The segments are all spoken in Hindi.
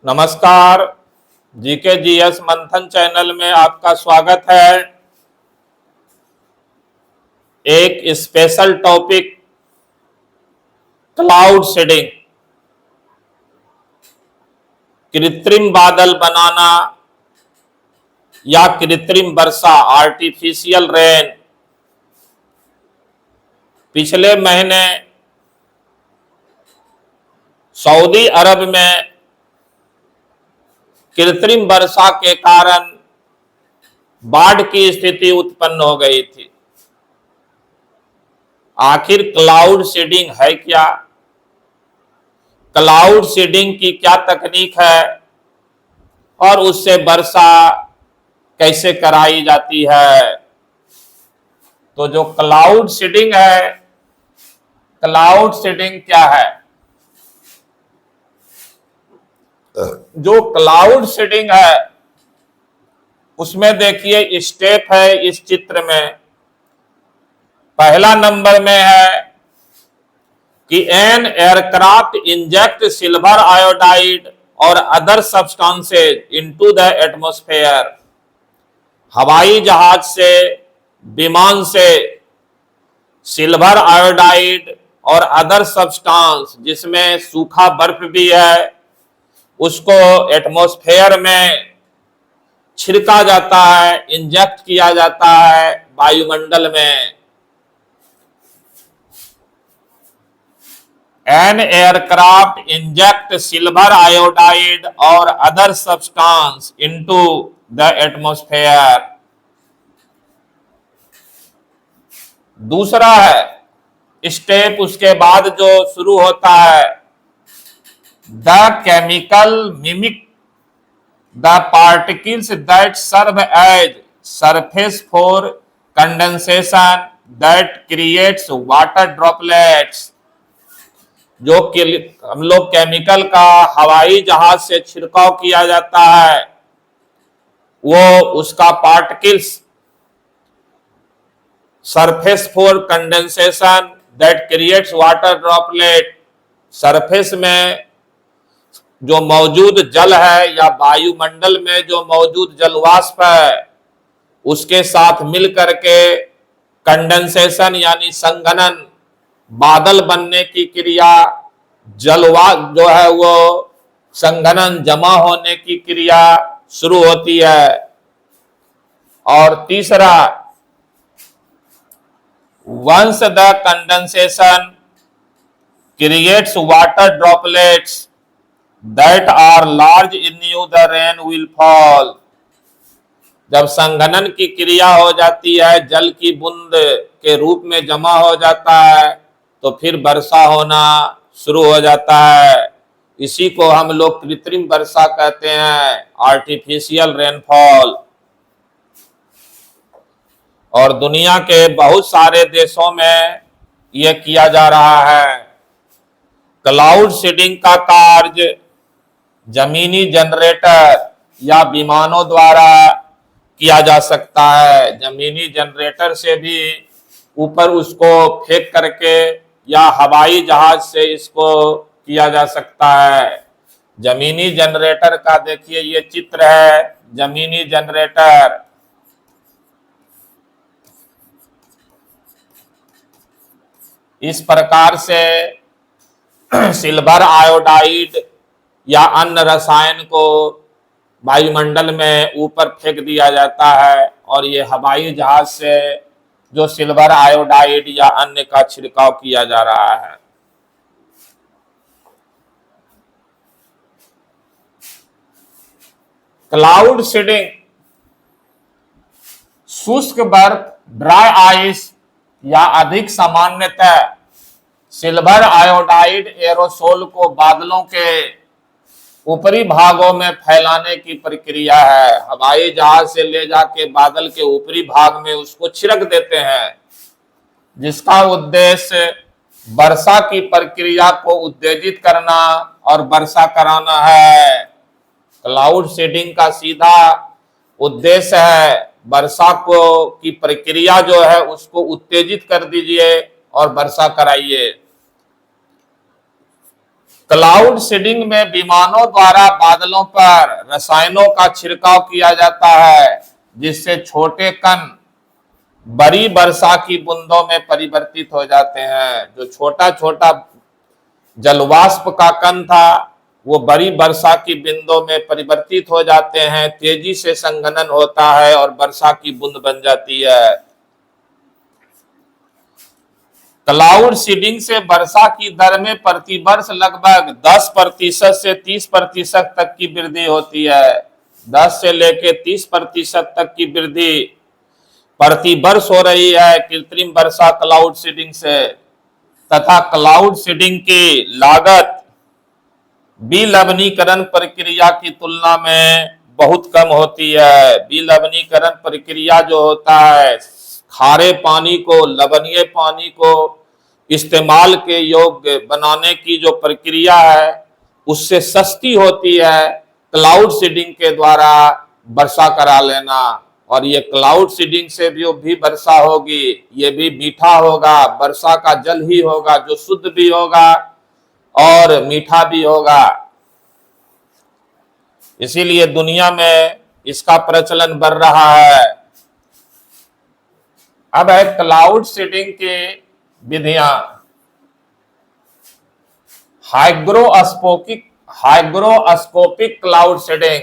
नमस्कार। जीके जीएस मंथन चैनल में आपका स्वागत है। एक स्पेशल टॉपिक क्लाउड सीडिंग, कृत्रिम बादल बनाना या कृत्रिम वर्षा, आर्टिफिशियल रेन। पिछले महीने सऊदी अरब में कृत्रिम वर्षा के कारण बाढ़ की स्थिति उत्पन्न हो गई थी। आखिर क्लाउड सीडिंग है क्या? क्लाउड सीडिंग की क्या तकनीक है और उससे वर्षा कैसे कराई जाती है? तो जो क्लाउड सीडिंग है, क्लाउड सीडिंग क्या है? जो क्लाउड सीडिंग है उसमें देखिए स्टेप है इस चित्र में। पहला नंबर में है कि an aircraft inject silver iodide और other substances into the atmosphere. हवाई जहाज से, विमान से सिल्वर आयोडाइड और अदर सब्सटेंस जिसमें सूखा बर्फ भी है उसको एटमॉस्फेयर में छिड़का जाता है, इंजेक्ट किया जाता है वायुमंडल में। An aircraft inject silver iodide और other substance into the atmosphere. दूसरा है स्टेप, उसके बाद जो शुरू होता है, the chemical mimic the particles that serve as surface for condensation that creates water droplets. जो हम लोग केमिकल का हवाई जहाज से छिड़काव किया जाता है वो उसका particles surface for condensation that creates water droplet, surface में जो मौजूद जल है या वायुमंडल में जो मौजूद जलवाष्प है उसके साथ मिल करके कंडेंसेशन यानी संघनन, बादल बनने की क्रिया, जलवाष्प जो है वो संघनन, जमा होने की क्रिया शुरू होती है। और तीसरा, once the condensation creates water droplets that are large enough the rain will fall. जब संघनन की क्रिया हो जाती है, जल की बूंद के रूप में जमा हो जाता है तो फिर वर्षा होना शुरू हो जाता है। इसी को हम लोग कृत्रिम वर्षा कहते हैं, आर्टिफिशियल रेनफॉल। और दुनिया के बहुत सारे देशों में यह किया जा रहा है। क्लाउड सीडिंग का कार्य जमीनी जनरेटर या विमानों द्वारा किया जा सकता है। जमीनी जनरेटर से भी ऊपर उसको फेंक करके या हवाई जहाज से इसको किया जा सकता है। जमीनी जनरेटर का देखिए ये चित्र है, जमीनी जनरेटर। इस प्रकार से सिल्वर आयोडाइड या अन्य रसायन को वायुमंडल में ऊपर फेंक दिया जाता है और ये हवाई जहाज से जो सिल्वर आयोडाइड या अन्य का छिड़काव किया जा रहा है। क्लाउड सीडिंग शुष्क बर्फ, ड्राई आइस या अधिक सामान्यतः सिल्वर आयोडाइड एरोसोल को बादलों के ऊपरी भागों में फैलाने की प्रक्रिया है। हवाई जहाज से ले जाके बादल के ऊपरी भाग में उसको छिड़क देते हैं, जिसका उद्देश्य वर्षा की प्रक्रिया को उत्तेजित करना और वर्षा कराना है। क्लाउड सीडिंग का सीधा उद्देश्य है वर्षा को की प्रक्रिया जो है उसको उत्तेजित कर दीजिए और वर्षा कराइए। क्लाउड सीडिंग में विमानों द्वारा बादलों पर रसायनों का छिड़काव किया जाता है, जिससे छोटे कण बड़ी वर्षा की बूंदों में परिवर्तित हो जाते हैं। जो छोटा छोटा जलवाष्प का कण था वो बड़ी वर्षा की बूंदों में परिवर्तित हो जाते हैं, तेजी से संघनन होता है और वर्षा की बूंद बन जाती है। क्लाउड सीडिंग से वर्षा की दर में प्रतिवर्ष लगभग 10% से 30% तक की वृद्धि होती है। 10 से लेकर 30% तक की वृद्धि प्रतिवर्ष हो रही है कृत्रिम वर्षा क्लाउड सीडिंग से। तथा क्लाउड सीडिंग की लागत विलवणीकरण प्रक्रिया की तुलना में बहुत कम होती है। विलवणीकरण प्रक्रिया जो होता है, खारे पानी को लवणीय पानी को इस्तेमाल के योग्य बनाने की जो प्रक्रिया है उससे सस्ती होती है क्लाउड सीडिंग के द्वारा वर्षा करा लेना। और ये क्लाउड सीडिंग से भी वर्षा होगी, ये भी मीठा होगा, वर्षा का जल ही होगा जो शुद्ध भी होगा और मीठा भी होगा। इसीलिए दुनिया में इसका प्रचलन बढ़ रहा है। अब है क्लाउड सीडिंग की विधियां। हाइग्रोस्कोपिक क्लाउड सीडिंग,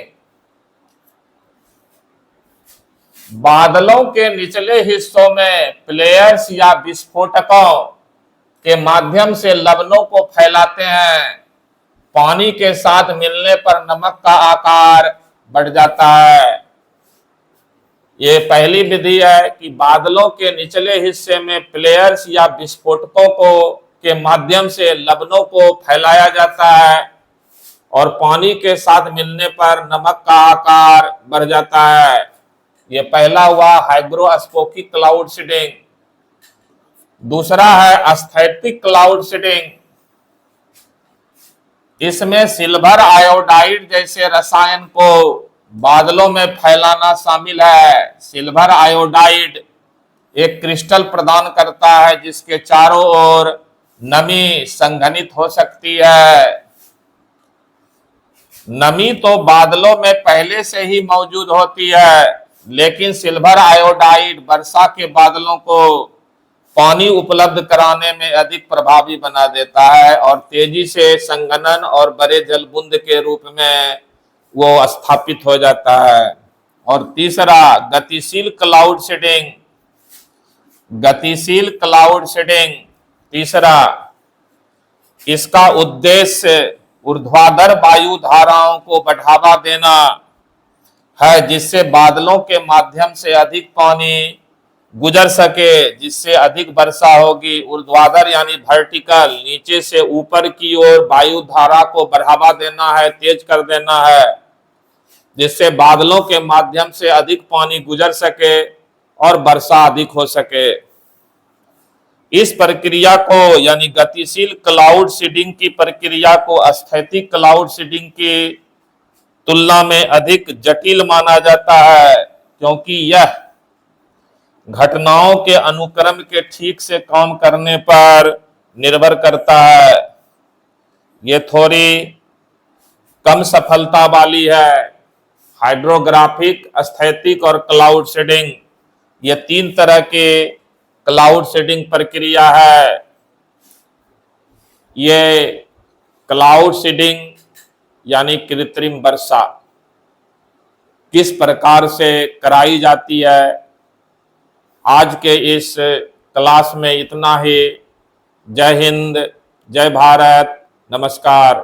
बादलों के निचले हिस्सों में प्लेयर्स या विस्फोटकों के माध्यम से लवणों को फैलाते हैं। पानी के साथ मिलने पर नमक का आकार बढ़ जाता है। ये पहली विधि है कि बादलों के निचले हिस्से में प्लेयर्स या विस्फोटकों के माध्यम से लवणों को फैलाया जाता है और पानी के साथ मिलने पर नमक का आकार बढ़ जाता है। ये पहला हुआ हाइग्रोस्कोपिक क्लाउड सीडिंग। दूसरा है एस्थेटिक क्लाउड सीडिंग। इसमें सिल्वर आयोडाइड जैसे रसायन को बादलों में फैलाना शामिल है। सिल्वर आयोडाइड एक क्रिस्टल प्रदान करता है जिसके चारों ओर नमी संघनित हो सकती है। नमी तो बादलों में पहले से ही मौजूद होती है, लेकिन सिल्वर आयोडाइड वर्षा के बादलों को पानी उपलब्ध कराने में अधिक प्रभावी बना देता है और तेजी से संघनन और बड़े जलबूंद के रूप में वो स्थापित हो जाता है। और तीसरा गतिशील क्लाउड सीडिंग। गतिशील क्लाउड सीडिंग तीसरा, इसका उद्देश्य ऊर्ध्वाधर वायु धाराओं को बढ़ावा देना है, जिससे बादलों के माध्यम से अधिक पानी गुजर सके, जिससे अधिक वर्षा होगी। ऊर्ध्वाधर यानी वर्टिकल, नीचे से ऊपर की ओर वायु धारा को बढ़ावा देना है, तेज कर देना है, जिससे बादलों के माध्यम से अधिक पानी गुजर सके और वर्षा अधिक हो सके। इस प्रक्रिया को यानी गतिशील क्लाउड सीडिंग की प्रक्रिया को एस्थेटिक क्लाउड सीडिंग की तुलना में अधिक जटिल माना जाता है, क्योंकि यह घटनाओं के अनुक्रम के ठीक से काम करने पर निर्भर करता है। ये थोड़ी कम सफलता वाली है। हाइड्रोग्राफिक, एस्थेटिक और क्लाउड सीडिंग, ये 3 तरह के क्लाउड सीडिंग प्रक्रिया है। ये क्लाउड सीडिंग यानी कृत्रिम वर्षा किस प्रकार से कराई जाती है, आज के इस क्लास में इतना ही। जय हिंद, जय भारत, नमस्कार।